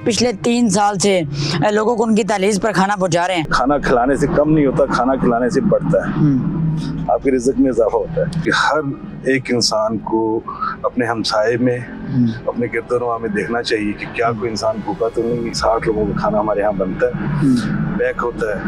पिछले 3 साल से लोगों को उनकी दहलीज पर खाना पहुंचा रहे हैं। खाना खिलाने से कम नहीं होता, खाना खिलाने से बढ़ता है, आपके रिज़्क में इजाफा होता है। कि हर एक इंसान को अपने हमसाये में, अपने गिरदोनवा में देखना चाहिए कि क्या कोई इंसान भूखा तो नहीं। 60 लोगों का खाना हमारे यहाँ बनता है, पैक होता है,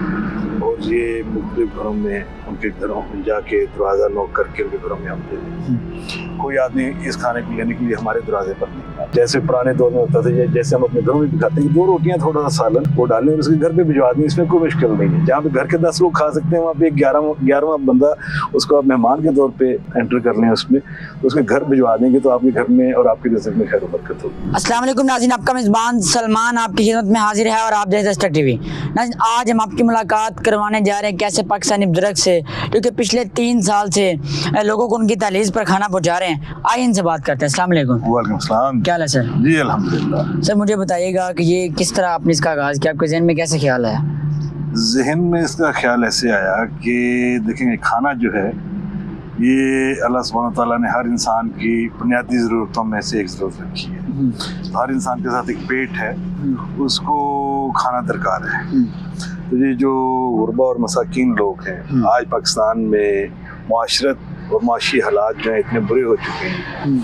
और ये मुख्तलिफ घरों में, उनके घरों में जाके दरवाज़ा नॉक करके उनके घरों में हम देते हैं। कोई आदमी इस खाने को लेने के लिए हमारे दरवाजे पर नहीं आता। जैसे पुराने दौर में होता था, जैसे हम अपने घरों में भी खाते हैं, 2 रोटियां थोड़ा सा सालन वो डालें और उसके घर पे भिजवा दें, इसमें कोई मुश्किल नहीं है। जहाँ पे घर के 10 लोग खा सकते हैं, वहाँ पे 11वां बंदा उसको आप मेहमान के तौर पे एंटर कर लें उसमें, तो उसके घर भिजवा देंगे तो आपके घर में और आपके रिज़्क में खैर बरकत होगी। अस्सलाम वालेकुम नाज़रीन, आपका मेज़बान सलमान आपकी खिदमत में हाजिर है और आप देख दस्तक टीवी। नाज़रीन, आज हम आपकी मुलाकात करवाने जा रहे हैं कैसे पाकिस्तानी बुजुर्ग से, क्योंकि पिछले 3 साल से लोगों को उनकी दहलीज पर खाना पहुंचा रहे हैं। आइए इनसे बात करते हैं। अस्सलाम वालेकुम। वालेकुम सलाम। क्या हाल है सर? जी अल्हम्दुलिल्लाह। सर मुझे बताइएगा कि ये किस तरह आपने इसका आगाज़ किया, आपके जहन में कैसे ख्याल आया? जहन में इसका ख्याल ऐसे आया कि देखेंगे, खाना जो है ये अल्लाह सुब्हानहू तआला ने हर इंसान की बुनियादी ज़रूरतों में से एक ज़रूरत रखी है। तो हर इंसान के साथ एक पेट है, उसको खाना दरकार है। तो ये जो गुरबा और मसाकीन लोग हैं, आज पाकिस्तान में मुआशरत और माशी हालात जो हैं इतने बुरे हो चुके हैं,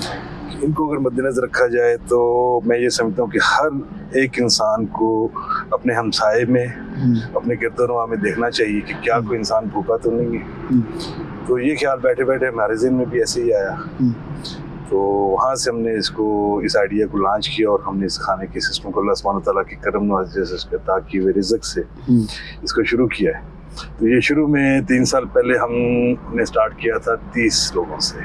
इनको अगर मद्देनज़र रखा जाए तो मैं ये समझता हूँ कि हर एक इंसान को अपने हमसाये में, अपने गिरदोनवा में देखना चाहिए कि क्या कोई इंसान भूखा तो नहीं है। तो ये ख्याल बैठे बैठे हमारे ज़हन में भी ऐसे ही आया, तो वहाँ से हमने इस आइडिया को लॉन्च किया और हमने इस खाने के सिस्टम को अल्लाह सुब्हानहू तआला की करम नवाज़ी से ताकि वे रिज़्क से इसको शुरू किया है। तो ये शुरू में 3 साल पहले हमने स्टार्ट किया था 30 लोगों से,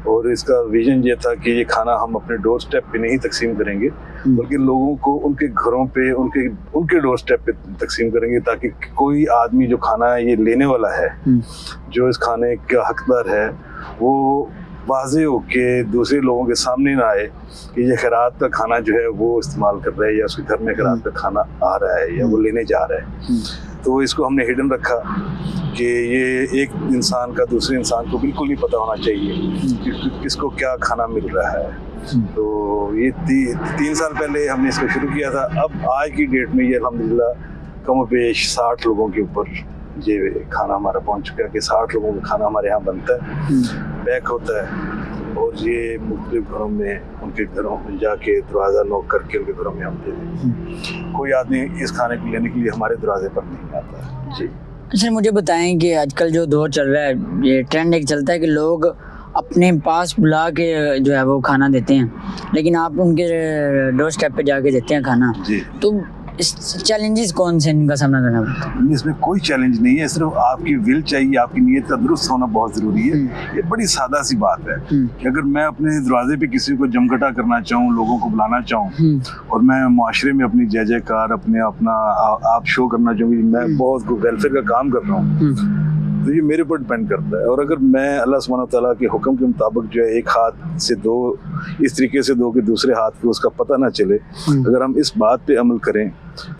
और इसका विजन ये था कि ये खाना हम अपने डोर स्टेप पे नहीं तकसीम करेंगे, बल्कि लोगों को उनके घरों पे, उनके डोर स्टेप पे तकसीम करेंगे, ताकि कोई आदमी जो खाना ये लेने वाला है, जो इस खाने का हकदार है, वो वाज़े हो के दूसरे लोगों के सामने ना आए कि ये खैरात का खाना जो है वो इस्तेमाल कर रहा है, या उसके घर में खैरात का खाना आ रहा है, या वो लेने जा रहा है। तो इसको हमने हिडन रखा कि ये एक इंसान का दूसरे इंसान को बिल्कुल नहीं पता होना चाहिए कि किसको क्या खाना मिल रहा है। तो ये 3 साल पहले हमने इसको शुरू किया था। अब आज की डेट में ये अल्हम्दुलिल्लाह कम पेश 60 लोगों के ऊपर ये खाना हमारा पहुंच चुका है कि 60 लोगों का खाना हमारे यहाँ बनता है, पैक होता है, और ये मुख्तलिफ घरों में, उनके घरों में जाके दरवाज़ा नॉक करके उनके घरों में हम देते हैं। कोई आदमी इस खाने को लेने के लिए हमारे दरवाजे पर नहीं आता है। जी अच्छा, मुझे बताएं कि आजकल जो दौर चल रहा है, ये ट्रेंड एक चलता है कि लोग अपने पास बुला के जो है वो खाना देते हैं, लेकिन आप उनके डोर स्टेप पे जाके देते हैं खाना। जी। तो इस चैलेंजेस कौन से इनका सामना करना पड़ता है? इसमें कोई चैलेंज नहीं है, सिर्फ आपकी विल चाहिए, आपकी नीयत का दुरुस्त होना बहुत ज़रूरी है। ये बड़ी सादा सी बात है कि अगर मैं अपने दरवाजे पे किसी को जमघटा करना चाहूँ, लोगों को बुलाना चाहूँ, और मैं मुआशरे में अपनी जय जयकार, अपना आप शो करना चाहूँ, मैं बहुत वेलफेयर का काम कर रहा हूँ, तो ये मेरे पर डिपेंड करता है। और अगर मैं अल्लाह सुब्हानहू तआला के हुक्म के मुताबिक जो है एक हाथ से दो, इस तरीके से दो कि दूसरे हाथ को उसका पता ना चले, अगर हम इस बात पे अमल करें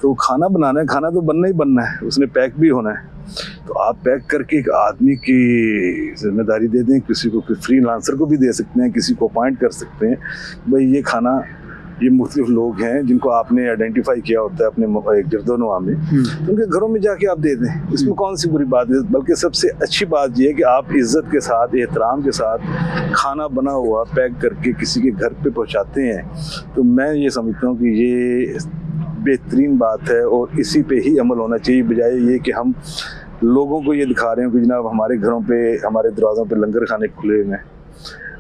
तो खाना बनाना है, खाना तो बनना ही बनना है, उसने पैक भी होना है। तो आप पैक करके एक आदमी की जिम्मेदारी दे दें, किसी को फ्रीलांसर को भी दे सकते हैं, किसी को अपॉइंट कर सकते हैं, भाई ये खाना, ये मुख्तलिफ लोग हैं जिनको आपने आइडेंटिफाई किया होता है अपने गिरदोनवा में, तो उनके घरों में जाके आप दे दें। इसमें कौन सी बुरी बात है? बल्कि सबसे अच्छी बात ये है कि आप इज़्ज़त के साथ, एहतराम के साथ खाना बना हुआ पैक करके किसी के घर पे पहुंचाते हैं। तो मैं ये समझता हूँ कि ये बेहतरीन बात है और इसी पे ही अमल होना चाहिए, बजाय ये कि हम लोगों को ये दिखा रहे हो कि जनाब हमारे घरों पे, हमारे दरवाज़ों पे लंगर खाने खुले हुए हैं,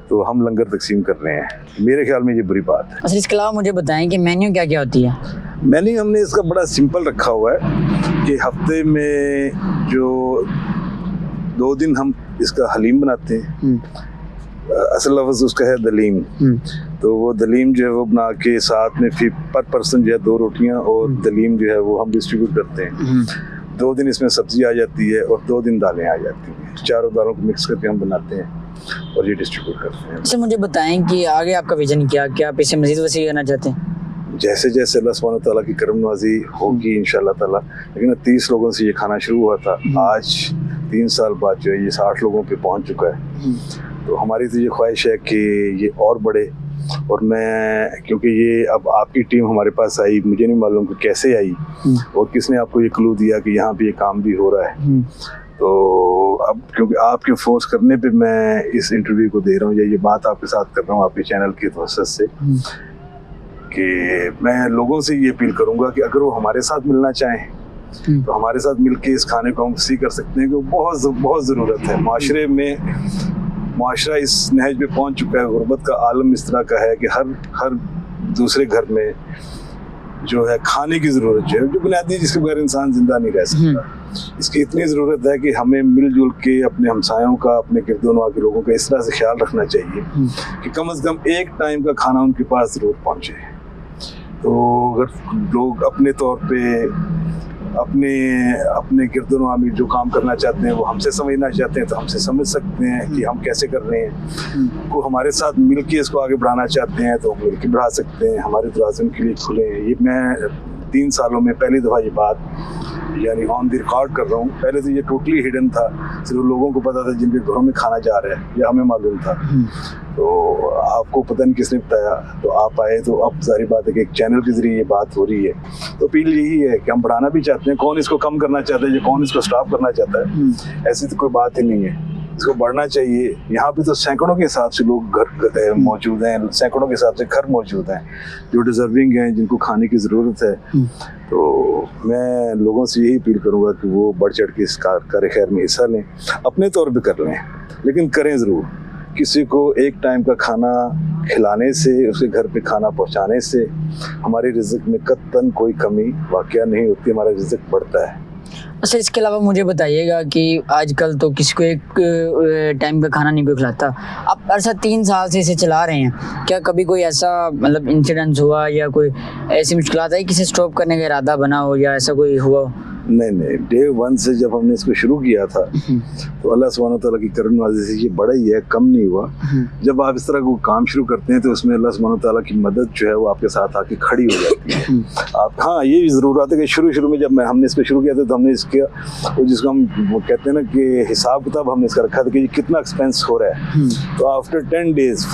तो हम लंगर तकसीम कर रहे हैं। मेरे ख्याल में ये बुरी बात है। अच्छा, इसके अलावा मुझे बताएं कि मेन्यू क्या क्या होती है? मेन्यू हमने इसका बड़ा सिंपल रखा हुआ है कि हफ्ते में जो 2 दिन हम इसका हलीम बनाते हैं, असल लफ्ज़ उसका है दलीम, तो वो दलीम जो है वो बना के साथ में फिर पर पर्सन जो है 2 रोटियां और दलीम जो है वो हम डिस्ट्रीब्यूट करते हैं। 2 दिन इसमें सब्जी आ जाती है और 2 दिन दालें आ जाती हैं, चारों दालों को मिक्स करके हम बनाते हैं और ये डिस्ट्रीब्यूट करते हैं। अच्छा, मुझे बताएं कि आगे आपका विजन क्या, क्या आप इसे मज़ीद वसी करना चाहते हैं? जैसे जैसे अल्लाह सुब्हानहू तआला की करम नवाजी होगी इंशाअल्लाह ताला, लेकिन 30 लोगों से ये खाना शुरू हुआ था, आज 3 साल बाद जो है ये 60 लोगों पे पहुंच चुका है। तो हमारी तो ये ख्वाहिश है कि ये और बढ़े, और मैं, क्योंकि ये अब आपकी टीम हमारे पास आई, मुझे नहीं मालूम कि कैसे आई और किसने आपको ये क्लू दिया कि यहाँ पे ये काम भी हो रहा है। तो अब क्योंकि आपके फोर्स करने पे मैं इस इंटरव्यू को दे रहा हूँ या ये बात आपके साथ कर रहा हूँ आपके चैनल की वजह से, कि मैं लोगों से ये अपील करूँगा कि अगर वो हमारे साथ मिलना चाहें तो हमारे साथ मिलके इस खाने को हम सी कर सकते हैं, कि बहुत ज़रूरत है। माशरा इस नहज पे पहुंच चुका है, गुर्बत का आलम इस तरह का है कि हर दूसरे घर में जो है खाने की ज़रूरत जो है, जो बुनियादी जिसके बगैर इंसान जिंदा नहीं रह सकता, इसकी इतनी ज़रूरत है कि हमें मिलजुल के अपने हमसायों का, अपने गिरदोनवा के लोगों का इस तरह से ख्याल रखना चाहिए कि कम से कम एक टाइम का खाना उनके पास ज़रूर पहुँचे। तो अगर लोग अपने तौर पे अपने गिरदोनवा में जो काम करना चाहते हैं वो हमसे समझना चाहते हैं तो हमसे समझ सकते हैं कि हम कैसे कर रहे हैं। को हमारे साथ मिलके इसको आगे बढ़ाना चाहते हैं तो मिलके बढ़ा सकते हैं, हमारे दरवाजे उनके लिए खुले हैं। ये मैं 3 सालों में पहली दफ़ा ये बात यानी ऑन द रिकॉर्ड कर रहा हूँ। पहले तो ये टोटली हिडन था, सिर्फ लोगों को पता था जिनके घरों में खाना जा रहा है, या हमें मालूम था। तो आपको पता नहीं किसने बताया, तो आप आए, तो अब सारी बात है कि एक चैनल के जरिए ये बात हो रही है। तो अपील यही है कि हम बढ़ाना भी चाहते हैं, कौन इसको कम करना चाहता है या कौन इसको स्टॉप करना चाहता है, ऐसी तो कोई बात ही नहीं है। इसको बढ़ना चाहिए। यहाँ पे तो सैकड़ों के हिसाब से लोग घर मौजूद हैं, सैकड़ों के हिसाब से घर मौजूद हैं जो डिजर्विंग हैं, जिनको खाने की ज़रूरत है। तो मैं लोगों से यही अपील करूँगा कि वो बढ़ चढ़ के इस कार्य खैर में हिस्सा लें, अपने तौर पे कर लें, लेकिन करें ज़रूर। किसी को एक टाइम का खाना खिलाने से, उसके घर पे खाना पहुँचाने से हमारे रिज़्क़ में कतई कोई कमी वाक़या नहीं होती, हमारा रिज़्क़ बढ़ता है। अच्छा, इसके अलावा मुझे बताइएगा कि आजकल तो किसी को एक टाइम का खाना नहीं कोई खिलाता। आप ऐसा 3 साल से इसे चला रहे हैं, क्या कभी कोई ऐसा मतलब इंसिडेंस हुआ या कोई ऐसी मुश्किलात आई किसी स्टॉप करने का इरादा बना हो या ऐसा कोई हुआ? नहीं, डे 1 से जब हमने इसको शुरू किया था तो अल्लाह सुब्हानहू तआला की करम नवाज़ी से ये बड़ा ही है, कम नहीं हुआ। जब आप इस तरह को काम शुरू करते हैं तो उसमें अल्लाह सुब्हानहू तआला की मदद जो है वो आपके साथ आके खड़ी हो जाती है। आप, हाँ, ये भी ज़रूर आता है कि शुरू में जब हमने इसको शुरू किया था तो हमने इसका वो जिसको हम कहते हैं ना कि हिसाब किताब हमने इसका रखा था कि कितना एक्सपेंस हो रहा है। तो आफ्टर 10 डेज़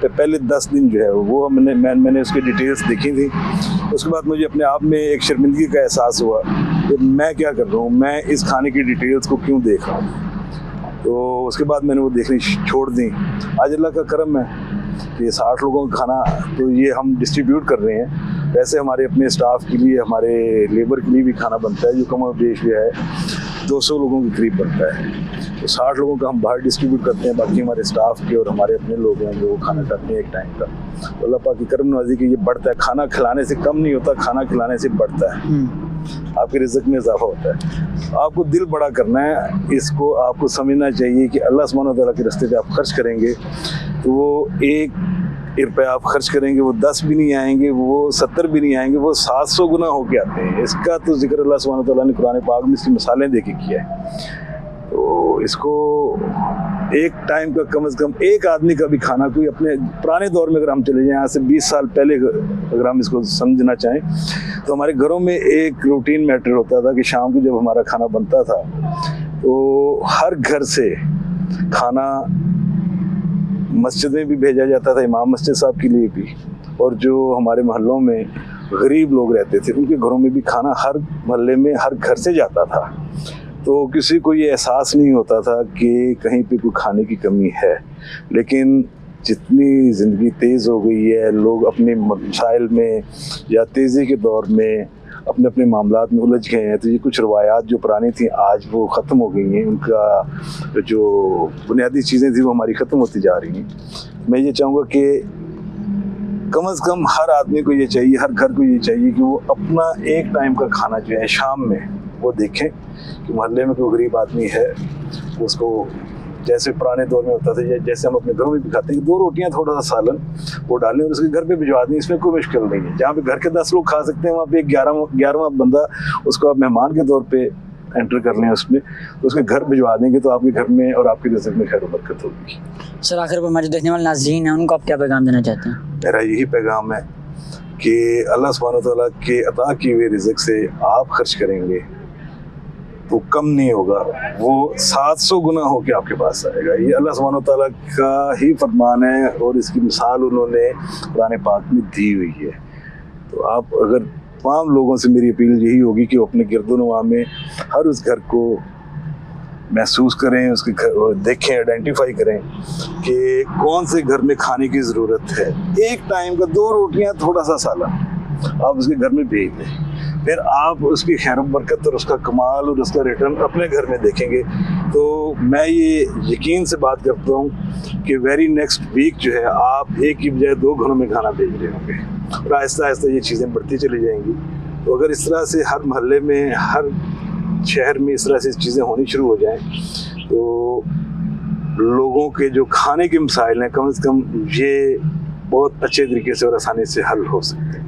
पहले 10 दिन जो है वो मैंने उसकी डिटेल्स देखी थी। उसके बाद मुझे अपने आप में एक शर्मिंदगी का एहसास हुआ कि मैं क्या कर रहा हूँ, मैं इस खाने की डिटेल्स को क्यों देख रहा हूँ। तो उसके बाद मैंने वो देखनी छोड़ दी। आज अल्लाह का करम है कि 60 लोगों का खाना तो ये हम डिस्ट्रीब्यूट कर रहे हैं। वैसे हमारे अपने स्टाफ के लिए, हमारे लेबर के लिए भी खाना बनता है जो कम और बेश जो है 200 लोगों के करीब बनता है। तो 60 लोगों का हम बाहर डिस्ट्रीब्यूट करते हैं, बाकी हमारे स्टाफ के और हमारे अपने लोग हैं जो खाना खाते हैं एक टाइम का। तो अल्लाह पाक की करम नवाज़ी की ये बढ़ता है, खाना खिलाने से कम नहीं होता, खाना खिलाने से बढ़ता है, आपके रिज़्क़ में इजाफा होता है। आपको दिल बड़ा करना है, इसको आपको समझना चाहिए कि अल्लाह सुब्हानहू तआला के रास्ते पे आप खर्च करेंगे तो वो 1 रुपया आप खर्च करेंगे, वो 10 भी नहीं आएंगे, वो 70 भी नहीं आएंगे, वो 700 गुना होके आते हैं। इसका तो जिक्र अल्लाह सुब्हानहू तआला ने कुरान पाक में इसकी मिसालें देके किया है। तो इसको एक टाइम का कम से कम एक आदमी का भी खाना, कोई अपने पुराने दौर में अगर हम चले जाएं, यहाँ से 20 साल पहले अगर हम इसको समझना चाहें तो हमारे घरों में एक रूटीन मैटर होता था कि शाम को जब हमारा खाना बनता था तो हर घर से खाना मस्जिद में भी भेजा जाता था, इमाम मस्जिद साहब के लिए भी, और जो हमारे मोहल्लों में गरीब लोग रहते थे उनके घरों में भी खाना हर मोहल्ले में हर घर से जाता था। तो किसी को ये एहसास नहीं होता था कि कहीं पे कोई खाने की कमी है। लेकिन जितनी ज़िंदगी तेज़ हो गई है, लोग अपने मसाइल में या तेज़ी के दौर में अपने अपने मामलात में उलझ गए हैं, तो ये कुछ रवायात जो पुरानी थी आज वो ख़त्म हो गई हैं, उनका जो बुनियादी चीज़ें थी वो हमारी ख़त्म होती जा रही हैं। मैं ये चाहूँगा कि कम से कम हर आदमी को ये चाहिए, हर घर को ये चाहिए कि वो अपना एक टाइम का खाना जो है शाम में वो देखें कि मोहल्ले में कोई गरीब आदमी है, उसको जैसे पुराने दौर में होता था, जैसे हम अपने घरों में भी खाते हैं, 2 रोटियां थोड़ा सा सालन वो डालें और उसके घर पे भिजवा दें, इसमें कोई मुश्किल नहीं है। जहाँ पे घर के 10 लोग खा सकते हैं वहाँ पे 11वां बंदा उसको आप मेहमान के तौर पे एंटर कर लें उसमें, तो उसके घर भिजवा देंगे तो आपके घर में और आपके रिज़्क़ में खैर बरकत होगी। सर, आखिर पर हमारे देखने वाले नाज़रीन हैं, उनको आप क्या पैगाम देना चाहते हैं? मेरा यही पैगाम है कि अल्लाह सुब्हानहू तआला के अता किए हुए रिज़्क़ से आप खर्च करेंगे तो कम नहीं होगा, वो 700 गुना होके आपके पास आएगा। ये अल्लाह सुब्हानहू तआला का ही फरमान है और इसकी मिसाल उन्होंने कुरान पाक में दी हुई है। तो आप अगर तमाम लोगों से मेरी अपील यही होगी कि वो अपने गिरदोनवा में हर उस घर को महसूस करें, उसके घर देखें, आइडेंटिफाई करें कि कौन से घर में खाने की ज़रूरत है। एक टाइम का 2 रोटियां थोड़ा सा सालन आप उसके घर में भेज दें, फिर आप उसकी खैर बरकत और उसका कमाल और उसका रिटर्न अपने घर में देखेंगे। तो मैं ये यकीन से बात करता हूँ कि वेरी नेक्स्ट वीक जो है आप एक की बजाय 2 घरों में खाना भेज रहे होंगे और आहिस्ता आहिस्ता ये चीज़ें बढ़ती चली जाएंगी। तो अगर इस तरह से हर मोहल्ले में, हर शहर में इस तरह से चीज़ें होनी शुरू हो जाएं तो लोगों के जो खाने के मसाइल हैं कम से कम ये बहुत अच्छे तरीके से और आसानी से हल हो सकते हैं।